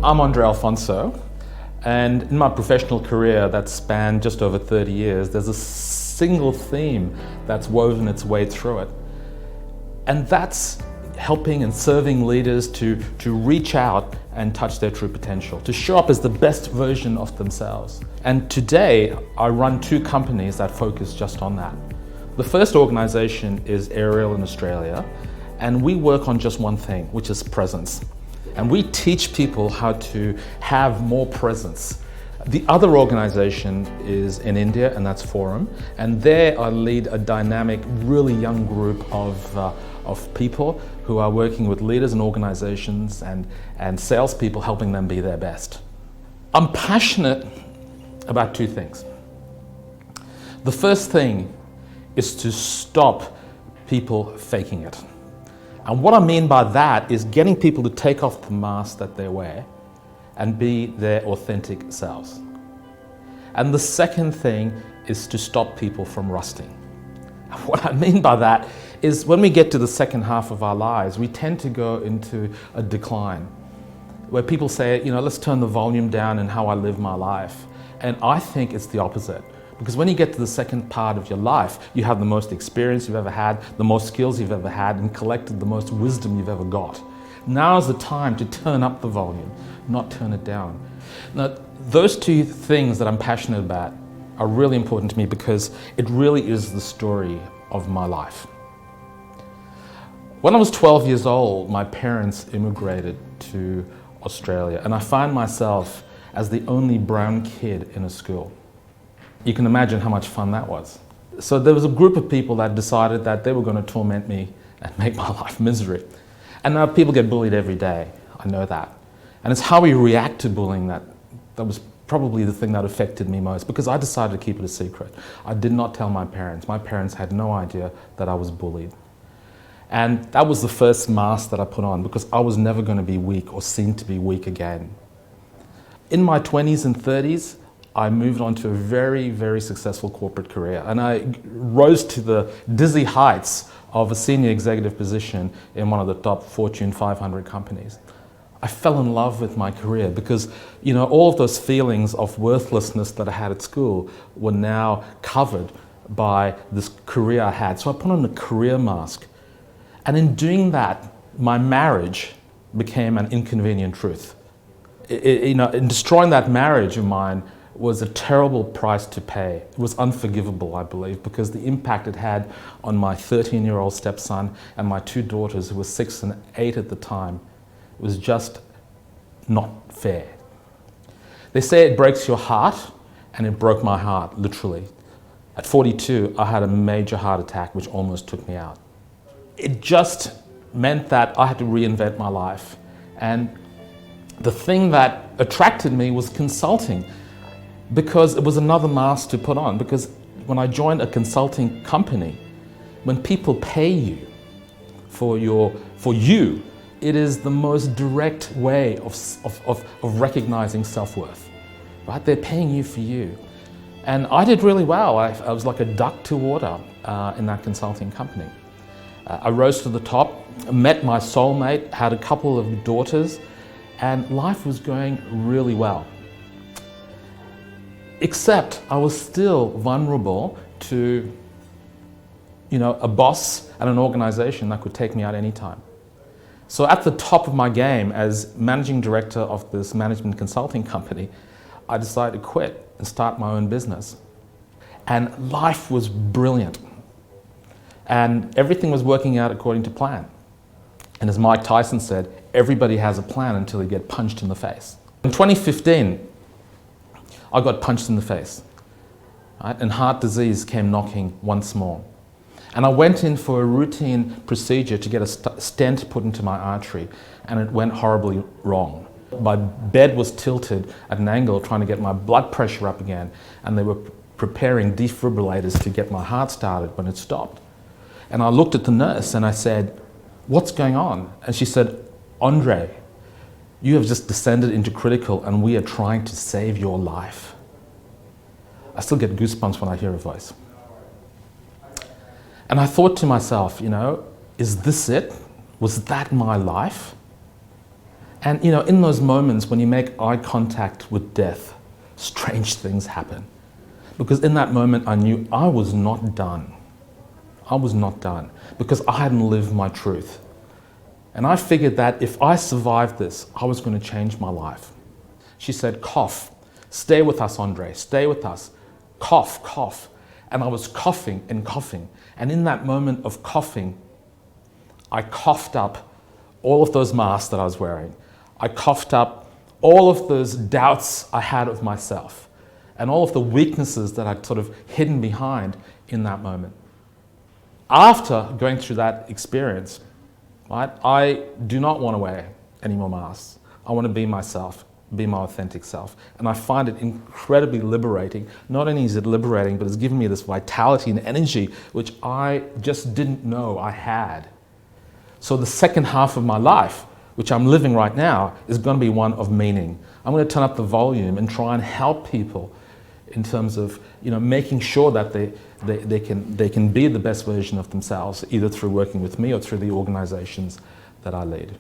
I'm Andre Alphonso, and in my professional career that spanned just over 30 years, there's a single theme that's woven its way through it. And that's helping and serving leaders to reach out and touch their true potential, to show up as the best version of themselves. And today, I run two companies that focus just on that. The first organization is Ariel in Australia, and we work on just one thing, which is presence. And we teach people how to have more presence. The other organization is in India, and that's Forum. And there I lead a dynamic, really young group of people who are working with leaders and organizations and salespeople, helping them be their best. I'm passionate about two things. The first thing is to stop people faking it. And what I mean by that is getting people to take off the mask that they wear and be their authentic selves. And the second thing is to stop people from rusting. What I mean by that is when we get to the second half of our lives, we tend to go into a decline where people say, let's turn the volume down in how I live my life. And I think it's the opposite. Because when you get to the second part of your life, you have the most experience you've ever had, the most skills you've ever had, and collected the most wisdom you've ever got. Now is the time to turn up the volume, not turn it down. Now, those two things that I'm passionate about are really important to me because it really is the story of my life. When I was 12 years old, my parents immigrated to Australia, and I found myself as the only brown kid in a school. You can imagine how much fun that was. So there was a group of people that decided that they were going to torment me and make my life misery. And now people get bullied every day, I know that. And it's how we react to bullying that was probably the thing that affected me most, because I decided to keep it a secret. I did not tell my parents. My parents had no idea that I was bullied. And that was the first mask that I put on, because I was never going to be weak or seen to be weak again. In my 20s and 30s, I moved on to a very, very successful corporate career, and I rose to the dizzy heights of a senior executive position in one of the top Fortune 500 companies. I fell in love with my career because, all of those feelings of worthlessness that I had at school were now covered by this career I had. So I put on a career mask. And in doing that, my marriage became an inconvenient truth. In destroying that marriage of mine was a terrible price to pay. It was unforgivable, I believe, because the impact it had on my 13-year-old stepson and my two daughters, who were 6 and 8 at the time, was just not fair. They say it breaks your heart, and it broke my heart, literally. At 42, I had a major heart attack, which almost took me out. It just meant that I had to reinvent my life. And the thing that attracted me was consulting, because it was another mask to put on. Because when I joined a consulting company, when people pay you for you, it is the most direct way of recognizing self-worth, right? They're paying you for you. And I did really well. I was like a duck to water in that consulting company. I rose to the top, met my soulmate, had a couple of daughters, and life was going really well. Except I was still vulnerable to, a boss and an organization that could take me out anytime. So at the top of my game as managing director of this management consulting company, I decided to quit and start my own business. And life was brilliant. And everything was working out according to plan. And as Mike Tyson said, everybody has a plan until they get punched in the face. In 2015, I got punched in the face, right? And heart disease came knocking once more. And I went in for a routine procedure to get a stent put into my artery, and it went horribly wrong. My bed was tilted at an angle trying to get my blood pressure up again, and they were preparing defibrillators to get my heart started when it stopped. And I looked at the nurse and I said, "What's going on?" And she said, "Andre, you have just descended into critical and we are trying to save your life." I still get goosebumps when I hear her voice. And I thought to myself, is this it? Was that my life? And you know, in those moments when you make eye contact with death, strange things happen. Because in that moment I knew I was not done. I was not done because I hadn't lived my truth. And I figured that if I survived this, I was going to change my life. She said, cough, stay with us, Andre, stay with us. Cough, cough. And I was coughing and coughing. And in that moment of coughing, I coughed up all of those masks that I was wearing. I coughed up all of those doubts I had of myself and all of the weaknesses that I'd sort of hidden behind in that moment. After going through that experience, right, I do not want to wear any more masks. I want to be myself, be my authentic self. And I find it incredibly liberating. Not only is it liberating, but it's given me this vitality and energy which I just didn't know I had. So the second half of my life, which I'm living right now, is going to be one of meaning. I'm going to turn up the volume and try and help people in terms of, you know, making sure that they can be the best version of themselves, either through working with me or through the organizations that I lead.